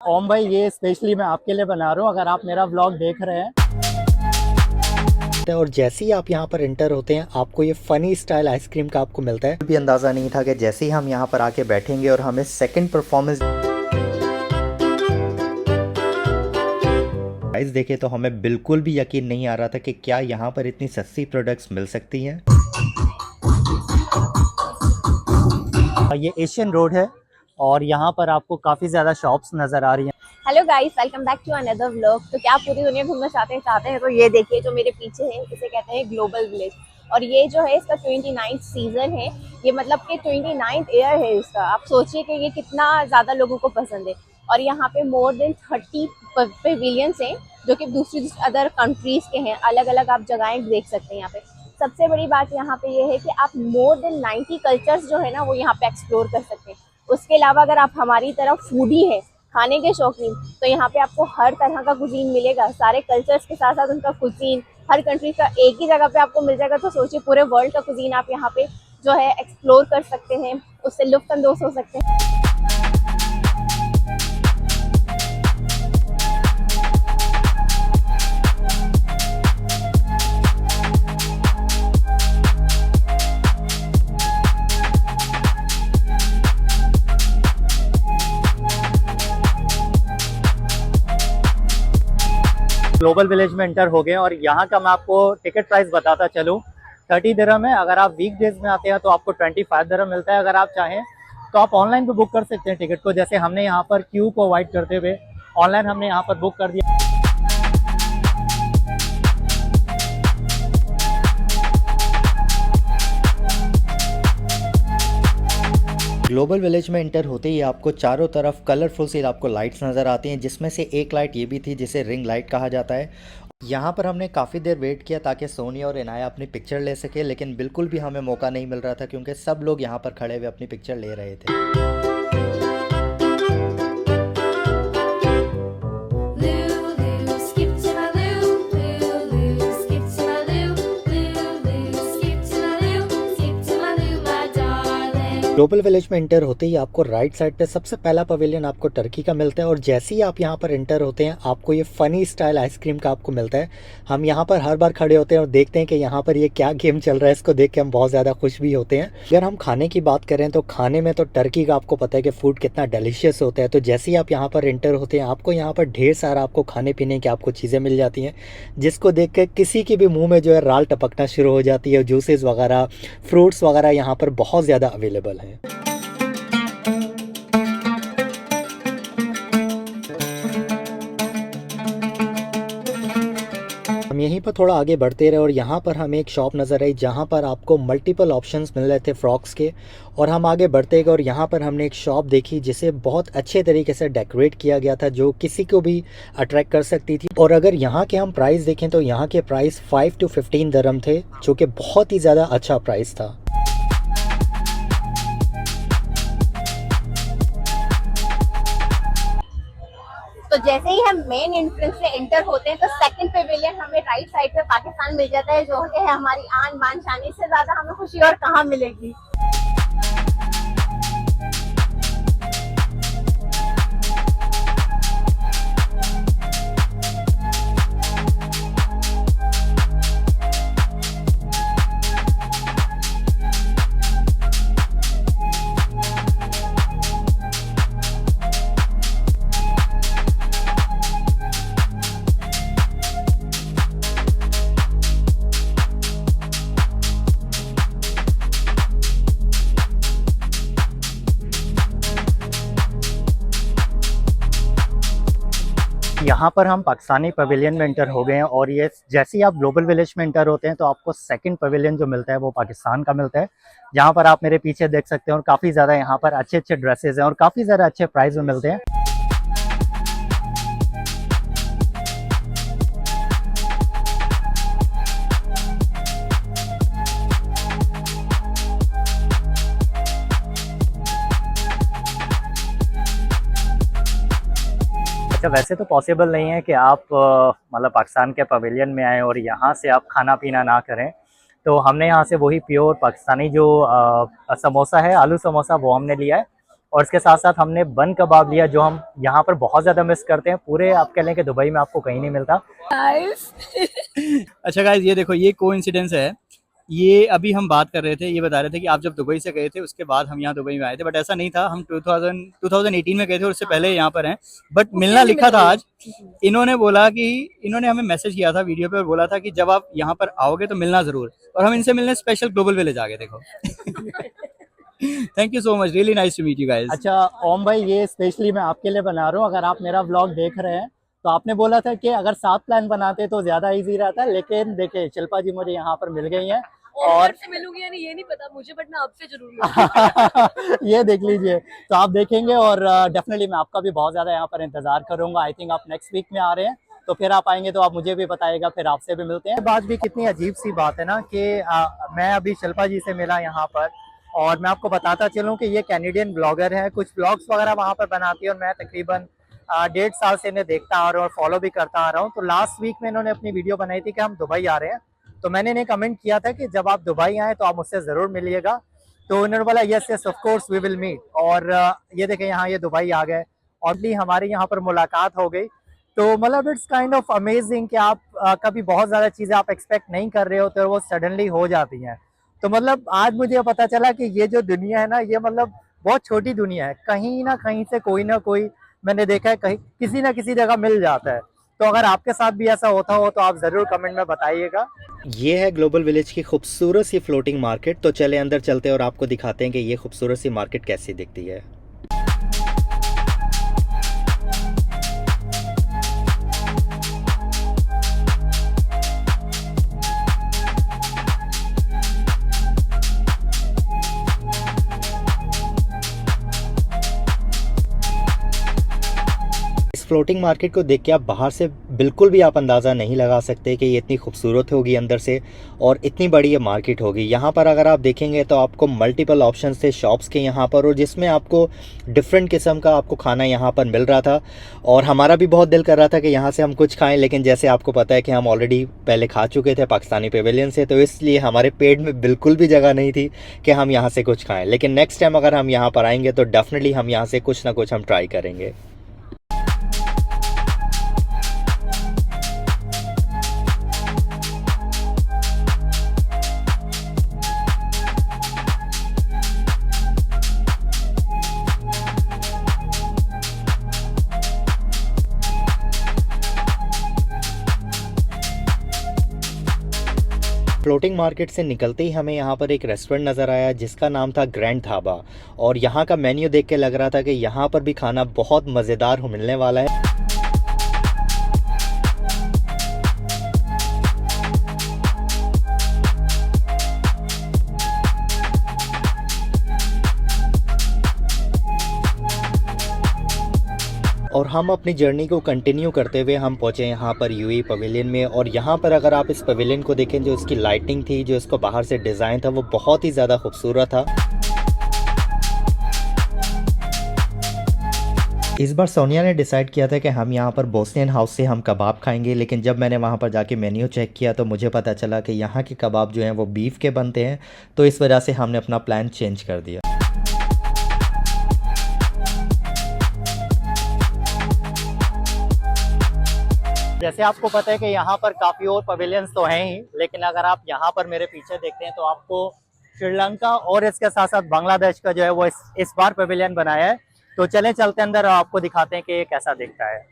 ओम भाई, ये स्पेशली मैं आपके लिए बना रहा हूँ, अगर आप मेरा व्लॉग देख रहे हैं। और जैसे ही आप यहाँ पर एंटर होते हैं आपको ये फ़नी स्टाइल आइसक्रीम का आपको मिलता है। भी अंदाज़ा नहीं था कि जैसे ही हम यहाँ पर आके बैठेंगे और हमें सेकंड परफॉर्मेंस प्राइस देखे तो हमें बिल्कुल भी यकीन नहीं आ रहा था कि क्या यहाँ पर इतनी सस्ती प्रोडक्ट्स मिल सकती हैं। ये एशियन रोड है और यहाँ पर आपको काफ़ी ज़्यादा शॉप्स नज़र आ रही हैं। Hello guys, welcome back to another vlog. तो क्या आप पूरी दुनिया घूमना चाहते हैं तो ये देखिए जो मेरे पीछे है, इसे कहते हैं ग्लोबल विलेज। और ये जो है इसका 29th सीजन है। ये मतलब कि 29th ईयर है इसका। आप सोचिए कि ये कितना ज़्यादा लोगों को पसंद है। और यहाँ पे मोर देन 30 पेविलियंस हैं जो कि दूसरी अदर कंट्रीज़ के हैं। अलग अलग आप जगहें देख सकते हैं यहाँ पे। सबसे बड़ी बात यहाँ पे ये है कि आप मोर देन 90 कल्चर्स जो है ना वो यहाँ पे एक्सप्लोर कर सकते हैं। उसके अलावा अगर आप हमारी तरफ फूडी है, खाने के शौकीन, तो यहाँ पे आपको हर तरह का कुजीन मिलेगा। सारे कल्चर्स के साथ साथ उनका कुजीन हर कंट्री का एक ही जगह पे आपको मिल जाएगा। तो सोचिए पूरे वर्ल्ड का कुजीन आप यहाँ पे जो है एक्सप्लोर कर सकते हैं, उससे लुत्फानंदोज हो सकते हैं। ग्लोबल विलेज में एंटर हो गए और यहाँ का मैं आपको टिकट प्राइस बताता चलूँ। 30 दिरहम है। अगर आप वीक डेज में आते हैं तो आपको 25 दिरहम मिलता है। अगर आप चाहें तो आप ऑनलाइन भी बुक कर सकते हैं टिकट को, जैसे हमने यहाँ पर क्यू को अवॉइड करते हुए ऑनलाइन हमने यहाँ पर बुक कर दिया। ग्लोबल विलेज में एंटर होते ही आपको चारों तरफ कलरफुल सी आपको लाइट्स नज़र आती हैं, जिसमें से एक लाइट ये भी थी जिसे रिंग लाइट कहा जाता है। यहाँ पर हमने काफ़ी देर वेट किया ताकि सोनिया और इनाया अपनी पिक्चर ले सके, लेकिन बिल्कुल भी हमें मौका नहीं मिल रहा था क्योंकि सब लोग यहाँ पर खड़े हुए अपनी पिक्चर ले रहे थे। ग्लोबल विलेज में एंटर होते ही आपको राइट साइड पे सबसे पहला पवेलियन आपको टर्की का मिलता है और जैसे ही आप यहाँ पर एंटर होते हैं आपको ये फ़नी स्टाइल आइसक्रीम का आपको मिलता है। हम यहाँ पर हर बार खड़े होते हैं और देखते हैं कि यहाँ पर ये क्या गेम चल रहा है। इसको देख के हम बहुत ज़्यादा खुश भी होते हैं। अगर हम खाने की बात करें तो खाने में तो टर्की का आपको पता है कि फूड कितना डिलीशियस होता है। तो जैसे ही आप यहाँ पर एंटर होते हैं आपको यहाँ पर ढेर सारा आपको खाने पीने की आपको चीज़ें मिल जाती हैं, जिसको देख कर किसी के भी मुँह में जो है राल टपकना शुरू हो जाती है। जूसेस वगैरह, फ्रूट्स वगैरह यहाँ पर बहुत ज़्यादा अवेलेबल हैं। हम यहीं पर थोड़ा आगे बढ़ते रहे और यहाँ पर हमें एक शॉप नज़र आई जहाँ पर आपको मल्टीपल ऑप्शंस मिल रहे थे फ्रॉक्स के। और हम आगे बढ़ते गए और यहाँ पर हमने एक शॉप देखी जिसे बहुत अच्छे तरीके से डेकोरेट किया गया था, जो किसी को भी अट्रैक्ट कर सकती थी। और अगर यहाँ के हम प्राइस देखें तो यहाँ के प्राइस 5 to 15 दिरहम थे, जो कि बहुत ही ज़्यादा अच्छा प्राइस था। तो जैसे ही हम मेन एंट्रेंस से एंटर होते हैं तो सेकंड पेविलियन हमें राइट साइड पे पाकिस्तान मिल जाता है, जो कि है हमारी आन बान शान। इससे ज्यादा हमें खुशी और कहाँ मिलेगी। यहाँ पर हम पाकिस्तानी पवेलियन में एंटर हो गए हैं और ये जैसे ही आप ग्लोबल विलेज में एंटर होते हैं तो आपको सेकंड पवेलियन जो मिलता है वो पाकिस्तान का मिलता है, जहाँ पर आप मेरे पीछे देख सकते हैं। और काफ़ी ज़्यादा यहाँ पर अच्छे अच्छे ड्रेसेस हैं और काफ़ी ज़्यादा अच्छे प्राइस में मिलते हैं। अच्छा, वैसे तो पॉसिबल नहीं है कि आप मतलब पाकिस्तान के पवेलियन में आएँ और यहाँ से आप खाना पीना ना करें। तो हमने यहाँ से वही प्योर पाकिस्तानी जो समोसा है, आलू समोसा, वो हमने लिया है। और इसके साथ साथ हमने बन कबाब लिया, जो हम यहाँ पर बहुत ज़्यादा मिस करते हैं। पूरे आप कह लें कि दुबई में आपको कहीं नहीं मिलता। अच्छा गाइस, ये देखो, ये कोइंसिडेंस है। ये अभी हम बात कर रहे थे, ये बता रहे थे कि आप जब दुबई से गए थे उसके बाद हम यहाँ दुबई में आए थे, बट ऐसा नहीं था। हम 2018 में गए थे और उससे पहले यहाँ पर हैं, बट मिलना लिखा था आज। इन्होंने बोला कि इन्होंने हमें मैसेज किया था वीडियो पे और बोला था कि जब आप यहाँ पर आओगे तो मिलना ज़रूर, और हम इनसे मिलने स्पेशल ग्लोबल विलेज आ गए। देखो thank you so much, really nice to meet you guys. अच्छा ओम भाई, ये स्पेशली मैं आपके लिए बना रहा हूँ। अगर आप मेरा व्लॉग देख रहे हैं तो आपने बोला था कि अगर साथ प्लान बनाते तो ज़्यादा इजी रहता, लेकिन देखिए शिल्पा जी मुझे यहाँ पर मिल गई हैं और से मिलूंगी या नहीं ये नहीं पता मुझे, बट मैं आपसे जरूर मिलूंगी। ये देख लीजिए, तो आप देखेंगे और डेफिनेटली मैं आपका भी बहुत ज़्यादा यहाँ पर इंतज़ार करूँगा। आई थिंक आप नेक्स्ट वीक में आ रहे हैं, तो फिर आप आएंगे तो आप मुझे भी बताइएगा, फिर आपसे भी मिलते हैं। बात भी कितनी अजीब सी बात है ना कि मैं अभी शिल्पा जी से मिला यहाँ पर, और मैं आपको बताता चलूँ कि ये कैनेडियन ब्लॉगर हैं, कुछ ब्लॉग्स वगैरह वहाँ पर बनाती है और मैं तकरीबन 1.5 साल से इन्हें देखता आ रहा हूँ और फॉलो भी करता आ रहा हूँ। तो लास्ट वीक में इन्होंने अपनी वीडियो बनाई थी कि हम दुबई आ रहे हैं, तो मैंने इन्हें कमेंट किया था कि जब आप दुबई आए तो आप मुझसे ज़रूर मिलिएगा। तो उन्होंने बोला yes yes of course we will meet. और ये देखें यहाँ ये दुबई आ गए और भी हमारी यहाँ पर मुलाकात हो गई। तो मतलब इट्स काइंड ऑफ अमेजिंग कि आप कभी बहुत ज़्यादा चीज़ें आप एक्सपेक्ट नहीं कर रहे होते और वो सडनली हो जाती हैं। तो मतलब आज मुझे पता चला कि ये जो दुनिया है ना, ये मतलब बहुत छोटी दुनिया है। कहीं ना कहीं से कोई ना कोई, मैंने देखा है, कहीं किसी ना किसी जगह मिल जाता है। तो अगर आपके साथ भी ऐसा होता हो तो आप ज़रूर कमेंट में बताइएगा। ये है ग्लोबल विलेज की खूबसूरत सी फ्लोटिंग मार्केट। तो चले अंदर चलते हैं और आपको दिखाते हैं कि ये खूबसूरत सी मार्केट कैसी दिखती है। फ्लोटिंग मार्केट को देख के आप बाहर से बिल्कुल भी आप अंदाज़ा नहीं लगा सकते कि ये इतनी खूबसूरत होगी अंदर से और इतनी बड़ी ये मार्केट होगी। यहाँ पर अगर आप देखेंगे तो आपको मल्टीपल ऑप्शंस थे शॉप्स के यहाँ पर, और जिसमें आपको डिफरेंट किस्म का आपको खाना यहाँ पर मिल रहा था। और हमारा भी बहुत दिल कर रहा था कि यहाँ से हम कुछ खाएँ, लेकिन जैसे आपको पता है कि हम ऑलरेडी पहले खा चुके थे पाकिस्तानी पेवेलियन से, तो इसलिए हमारे पेट में बिल्कुल भी जगह नहीं थी कि हम यहाँ से कुछ खाएँ। लेकिन नेक्स्ट टाइम अगर हम यहाँ पर आएँगे तो डेफिनेटली हम यहाँ से कुछ ना कुछ हम ट्राई करेंगे। फ्लोटिंग मार्केट से निकलते ही हमें यहाँ पर एक रेस्टोरेंट नज़र आया जिसका नाम था ग्रैंड ढाबा, और यहाँ का मेन्यू देख के लग रहा था कि यहाँ पर भी खाना बहुत मज़ेदार मिलने वाला है। और हम अपनी जर्नी को कंटिन्यू करते हुए हम पहुँचे यहाँ पर यूएई पवेलियन में। और यहाँ पर अगर आप इस पवेलियन को देखें, जो इसकी लाइटिंग थी, जो इसको बाहर से डिज़ाइन था, वो बहुत ही ज़्यादा खूबसूरत था। इस बार सोनिया ने डिसाइड किया था कि हम यहाँ पर बोस्नियन हाउस से हम कबाब खाएंगे, लेकिन जब मैंने वहाँ पर जाके मेन्यू चेक किया तो मुझे पता चला कि यहाँ के कबाब जो हैं वो बीफ के बनते हैं, तो इस वजह से हमने अपना प्लान चेंज कर दिया। जैसे आपको पता है कि यहाँ पर काफ़ी और पवेलियंस तो हैं ही, लेकिन अगर आप यहाँ पर मेरे पीछे देखते हैं तो आपको श्रीलंका और इसके साथ साथ बांग्लादेश का जो है वो इस बार पवेलियन बनाया है। तो चलें चलते अंदर और आपको दिखाते हैं कि ये कैसा दिखता है।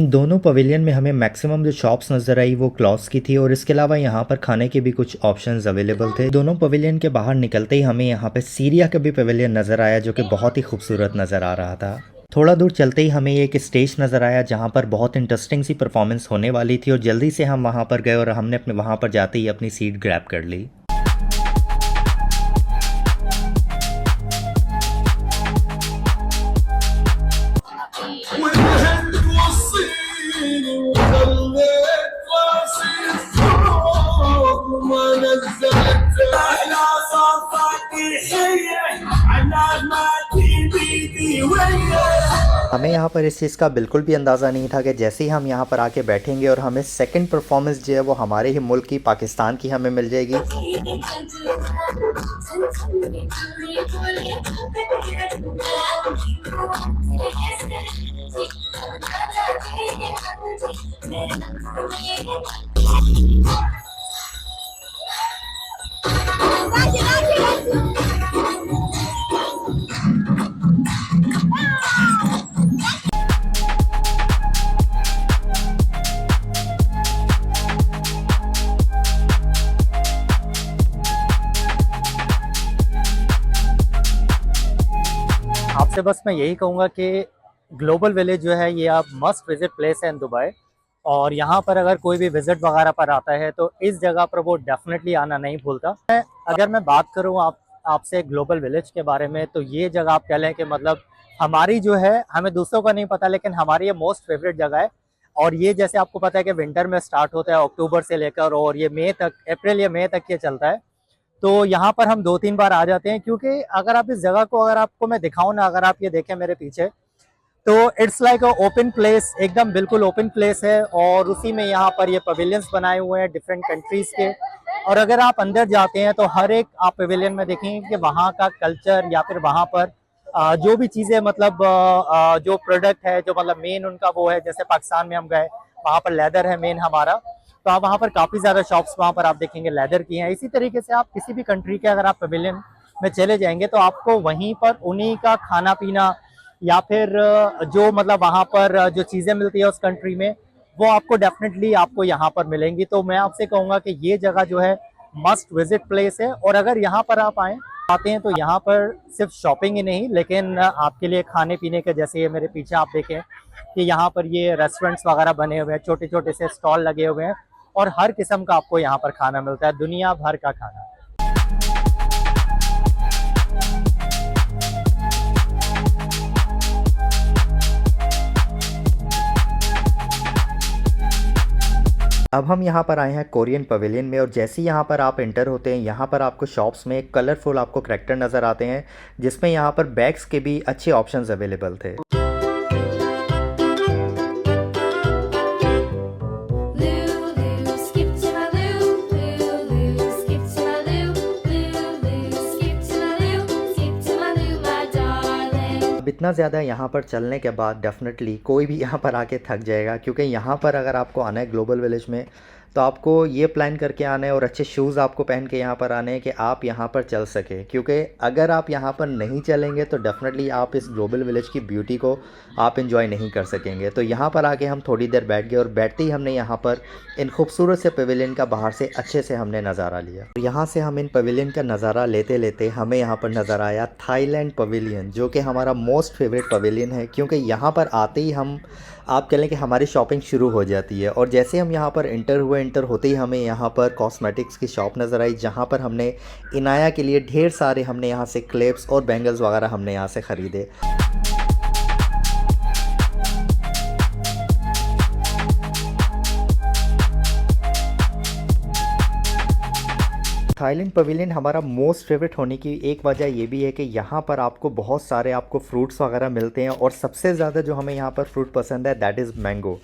दोनों पवेलियन में हमें मैक्सिमम जो शॉप्स नज़र आई वो क्लॉथ्स की थी, और इसके अलावा यहाँ पर खाने के भी कुछ ऑप्शंस अवेलेबल थे। दोनों पवेलियन के बाहर निकलते ही हमें यहाँ पे सीरिया का भी पवेलियन नज़र आया, जो कि बहुत ही खूबसूरत नज़र आ रहा था। थोड़ा दूर चलते ही हमें एक स्टेज नज़र आया जहाँ पर बहुत इंटरेस्टिंग सी परफॉर्मेंस होने वाली थी, और जल्दी से हम वहाँ पर गए और हमने अपने वहाँ पर जाते ही अपनी सीट ग्रैब कर ली। हमें यहाँ पर इस चीज़ का बिल्कुल भी अंदाज़ा नहीं था कि जैसे ही हम यहाँ पर आके बैठेंगे और हमें सेकंड परफॉर्मेंस जो है वो हमारे ही मुल्क की पाकिस्तान की हमें मिल जाएगी। आपसे बस मैं यही कहूँगा कि ग्लोबल विलेज जो है ये आप मस्ट विजिट प्लेस है इन दुबई। और यहाँ पर अगर कोई भी विजिट वगैरह पर आता है तो इस जगह पर वो डेफिनेटली आना नहीं भूलता। अगर मैं बात करूँ आपसे ग्लोबल विलेज के बारे में, तो ये जगह आप कह लें कि मतलब हमारी जो है, हमें दूसरों का नहीं पता लेकिन हमारी ये मोस्ट फेवरेट जगह है। और ये जैसे आपको पता है कि विंटर में स्टार्ट होता है अक्टूबर से लेकर, और ये मई तक, अप्रैल या मई तक ये चलता है। तो यहाँ पर हम 2-3 बार आ जाते हैं, क्योंकि अगर आप इस जगह को, अगर आपको मैं दिखाऊं ना, अगर आप ये देखें मेरे पीछे, तो it's like a open place, एकदम बिल्कुल ओपन प्लेस है। और उसी में यहाँ पर ये पवेलियंस बनाए हुए हैं डिफरेंट कंट्रीज के। और अगर आप अंदर जाते हैं तो हर एक आप पवेलियन में देखेंगे कि वहाँ का कल्चर या फिर वहाँ पर जो भी चीज़ें मतलब जो प्रोडक्ट है, जो मतलब मेन उनका वो है, जैसे पाकिस्तान में हम गए वहाँ पर लेदर है मेन हमारा, तो आप वहाँ पर काफ़ी ज़्यादा शॉप्स वहाँ पर आप देखेंगे लेदर की हैं। इसी तरीके से आप किसी भी कंट्री के अगर आप पवेलियन में चले जाएंगे तो आपको वहीं पर उन्हीं का खाना पीना या फिर जो मतलब वहाँ पर जो चीज़ें मिलती है उस कंट्री में, वो आपको डेफिनेटली आपको यहाँ पर मिलेंगी। तो मैं आपसे कहूँगा कि ये जगह जो है मस्ट विजिट प्लेस है। और अगर यहाँ पर आप आते हैं तो यहाँ पर सिर्फ शॉपिंग ही नहीं, लेकिन आपके लिए खाने पीने के, जैसे ये मेरे पीछे आप देखें कि यहाँ पर ये रेस्टोरेंट्स वगैरह बने हुए हैं, छोटे छोटे से स्टॉल लगे हुए हैं, और हर किस्म का आपको यहाँ पर खाना मिलता है, दुनिया भर का खाना। अब हम यहाँ पर आए हैं कोरियन पवेलियन में, और जैसे ही यहाँ पर आप एंटर होते हैं, यहाँ पर आपको शॉप्स में कलरफुल आपको करैक्टर नज़र आते हैं, जिसमें यहाँ पर बैग्स के भी अच्छे ऑप्शंस अवेलेबल थे। इतना ज़्यादा यहाँ पर चलने के बाद डेफिनेटली कोई भी यहाँ पर आके थक जाएगा, क्योंकि यहाँ पर अगर आपको आना है ग्लोबल विलेज में तो आपको ये प्लान करके आना है और अच्छे शूज़ आपको पहन के यहाँ पर आने हैं कि आप यहाँ पर चल सके। क्योंकि अगर आप यहाँ पर नहीं चलेंगे तो डेफिनेटली आप इस ग्लोबल विलेज की ब्यूटी को आप एंजॉय नहीं कर सकेंगे। तो यहाँ पर आके हम थोड़ी देर बैठ गए, और बैठते ही हमने यहाँ पर इन खूबसूरत से पवेलियन का बाहर से अच्छे से हमने नज़ारा लिया। यहाँ से हम इन पवेलियन का नज़ारा लेते लेते हमें यहाँ पर नज़र आया थाईलैंड पवेलियन, जो कि हमारा मोस्ट फेवरेट पवेलियन है। क्योंकि यहाँ पर आते ही हम, आप कह लें कि हमारी शॉपिंग शुरू हो जाती है। और जैसे हम यहाँ पर एंटर होते ही हमें यहाँ पर कॉस्मेटिक्स की शॉप नज़र आई, जहाँ पर हमने इनाया के लिए ढेर सारे हमने यहाँ से क्लिप्स और बैंगल्स वगैरह हमने यहाँ से ख़रीदे। थाईलैंड पवेलियन हमारा मोस्ट फेवरेट होने की एक वजह ये भी है कि यहाँ पर आपको बहुत सारे आपको फ्रूट्स वगैरह मिलते हैं, और सबसे ज़्यादा जो हमें यहाँ पर फ्रूट पसंद है दैट इज़ मैंगो।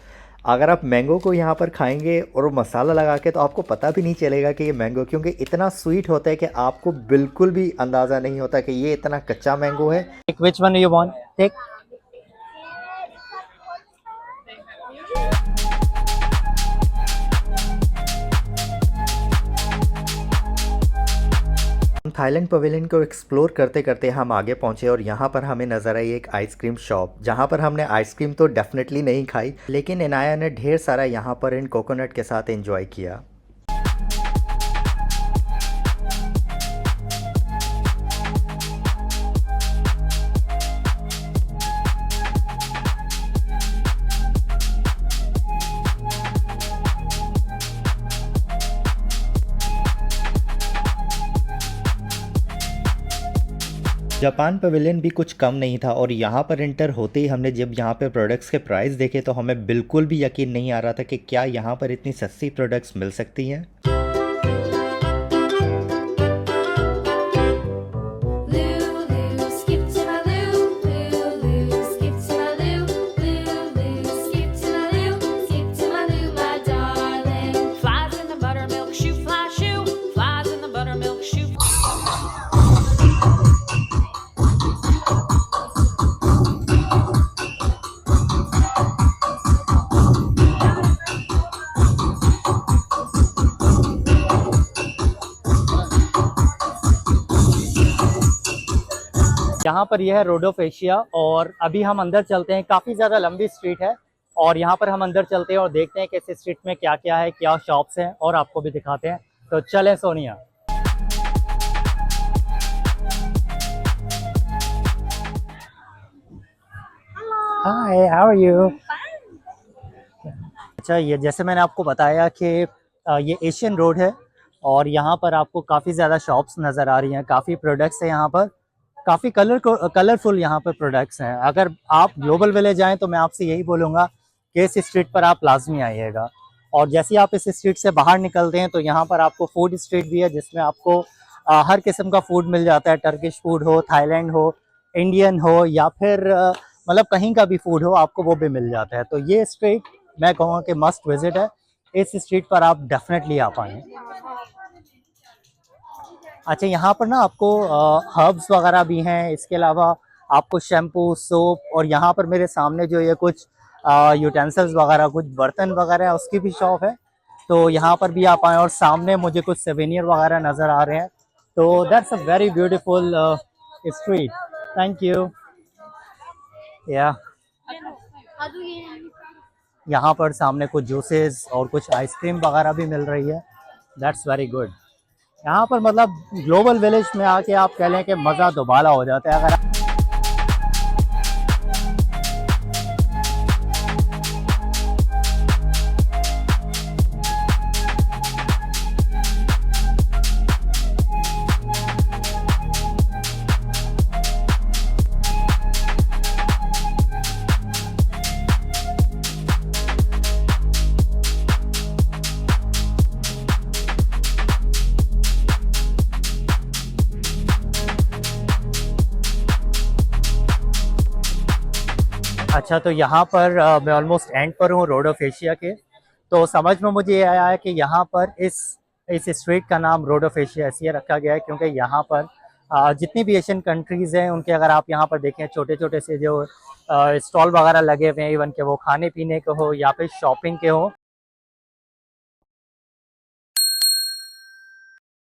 अगर आप मैंगो को यहाँ पर खाएंगे और मसाला लगा के, तो आपको पता भी नहीं चलेगा कि ये मैंगो, क्योंकि इतना स्वीट होता है कि आपको बिल्कुल भी अंदाज़ा नहीं होता कि ये इतना कच्चा मैंगो है। Which one you want? Take. Thailand pavilion को एक्सप्लोर करते करते हम आगे पहुंचे, और यहाँ पर हमें नज़र आई एक आइसक्रीम शॉप, जहाँ पर हमने आइसक्रीम तो डेफिनेटली नहीं खाई, लेकिन इनाया ने ढेर सारा यहाँ पर इन कोकोनट के साथ एंजॉय किया। जापान पवेलियन भी कुछ कम नहीं था, और यहाँ पर एंटर होते ही हमने जब यहाँ पे प्रोडक्ट्स के प्राइस देखे तो हमें बिल्कुल भी यकीन नहीं आ रहा था कि क्या यहाँ पर इतनी सस्ती प्रोडक्ट्स मिल सकती हैं। यहाँ पर यह है रोड ऑफ एशिया और अभी हम अंदर चलते हैं। काफ़ी ज़्यादा लंबी स्ट्रीट है और यहाँ पर हम अंदर चलते हैं और देखते हैं कि इस स्ट्रीट में क्या क्या है, क्या शॉप्स हैं और आपको भी दिखाते हैं। तो चलें सोनिया। हाय, हाउ आर यू? अच्छा, ये जैसे मैंने आपको बताया कि ये एशियन रोड है और यहाँ पर आपको काफ़ी ज़्यादा शॉप्स नज़र आ रही हैं, काफ़ी प्रोडक्ट्स हैं यहाँ पर, काफ़ी कलरफुल यहाँ पर प्रोडक्ट्स हैं। अगर आप ग्लोबल विलेज आएँ तो मैं आपसे यही बोलूँगा कि इस स्ट्रीट पर आप लाजमी आइएगा। और जैसे ही आप इस स्ट्रीट से बाहर निकलते हैं तो यहाँ पर आपको फूड स्ट्रीट भी है, जिसमें आपको हर किस्म का फूड मिल जाता है। टर्किश फूड हो, थाईलैंड हो, इंडियन हो या फिर मतलब कहीं का भी फूड हो, आपको वो भी मिल जाता है। तो ये स्ट्रीट मैं कहूँगा कि मस्ट विजिट है। इस स्ट्रीट पर आप डेफिनेटली आ पाएँ। अच्छा, यहाँ पर ना आपको हर्ब्स वगैरह भी हैं, इसके अलावा आपको शैम्पू, सोप और यहाँ पर मेरे सामने जो ये कुछ यूटेंसिल्स वगैरह, कुछ बर्तन वगैरह है, उसकी भी शॉप है। तो यहाँ पर भी आप आएँ और सामने मुझे कुछ सेवेनियर वगैरह नज़र आ रहे हैं। तो that's a very beautiful street. Thank you. या यहाँ पर सामने कुछ जूसेस और कुछ आइसक्रीम वगैरह भी मिल रही है। That's very good. यहाँ पर मतलब ग्लोबल विलेज में आके आप कह लें कि मज़ा दोबारा हो जाता है। अगर अच्छा, तो यहाँ पर मैं ऑलमोस्ट एंड पर हूँ रोड ऑफ एशिया के। तो समझ में मुझे ये आया है कि यहाँ पर इस स्ट्रीट का नाम रोड ऑफ एशिया इसलिए रखा गया है क्योंकि यहाँ पर जितनी भी एशियन कंट्रीज़ हैं उनके अगर आप यहाँ पर देखें, छोटे छोटे से जो स्टॉल वगैरह लगे हुए हैं, इवन के वो खाने पीने के हो या फिर शॉपिंग के हो,